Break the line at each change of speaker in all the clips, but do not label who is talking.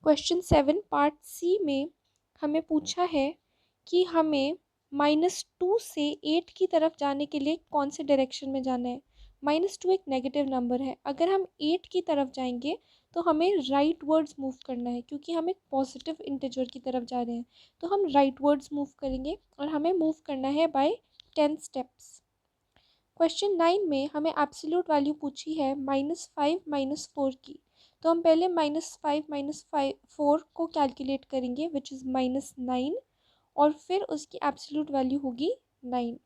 Question 7 part सी में हमें पूछा है कि हमें -2 से 8 की तरफ जाने के लिए कौन से डायरेक्शन में जाना है। -2 एक नेगेटिव नंबर है, अगर हम 8 की तरफ जाएंगे तो हमें राइट वर्ड्स मूव करना है, क्योंकि हम एक पॉजिटिव इंटीजर की तरफ जा रहे हैं तो हम राइट वर्ड्स मूव करेंगे और हमें मूव करना है बाय 10 स्टेप्स। क्वेश्चन 9 में हमें एब्सोल्यूट वैल्यू पूछी है -5 -4 की, तो हम पहले -5 4 को कैलकुलेट करेंगे विच इज़ -9 और फिर उसकी एब्सोल्यूट वैल्यू होगी 9।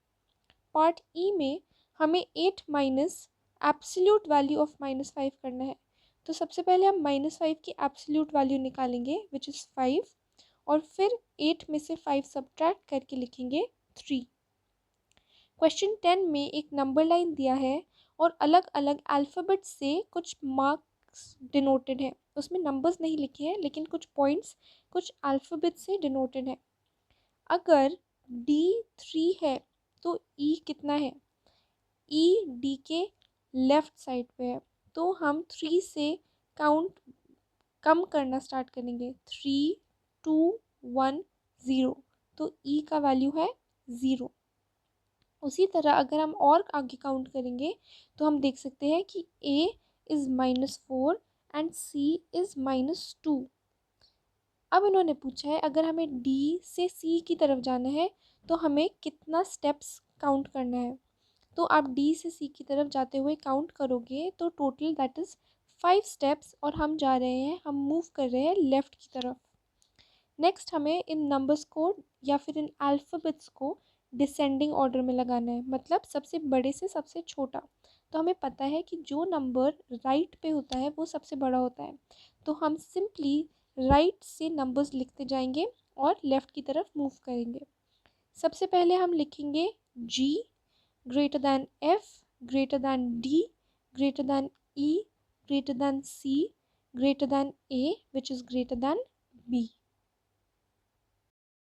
पार्ट ई में हमें 8 माइनस एब्सोल्यूट वैल्यू ऑफ -5 करना है, तो सबसे पहले हम -5 की एब्सोल्यूट वैल्यू निकालेंगे विच इज़ 5 और फिर 8 में से 5 सब्ट्रैक्ट करके लिखेंगे 3। क्वेश्चन 10 में एक नंबर लाइन दिया है और अलग अलग अल्फ़ाबेट से कुछ मार्क्स डिनोटेड है, उसमें नंबर्स नहीं लिखे हैं लेकिन कुछ पॉइंट्स कुछ अल्फ़ाबेट से डिनोटेड है। अगर D3 है तो E कितना है? E D के लेफ़्ट साइड पे है, तो हम 3 से काउंट कम करना स्टार्ट करेंगे। 3 2 1 0, तो E का वैल्यू है 0। उसी तरह अगर हम और आगे काउंट करेंगे तो हम देख सकते हैं कि A is -4 and C is -2। अब इन्होंने पूछा है अगर हमें D से C की तरफ जाना है तो हमें कितना स्टेप्स काउंट करना है। तो आप D से C की तरफ जाते हुए काउंट करोगे तो टोटल दैट इज़ 5 स्टेप्स और हम जा रहे हैं, हम मूव कर रहे हैं लेफ़्ट की तरफ। नेक्स्ट हमें इन नंबर्स को या फिर इन अल्फ़ाबेट्स को डिसेंडिंग ऑर्डर में लगाना है, मतलब सबसे बड़े से सबसे छोटा। तो हमें पता है कि जो नंबर राइट पे होता है वो सबसे बड़ा होता है, तो हम सिंपली राइट से नंबर्स लिखते जाएंगे और लेफ़्ट की तरफ मूव करेंगे। सबसे पहले हम लिखेंगे G greater than F greater than D greater than E greater than C greater than A which is greater than B।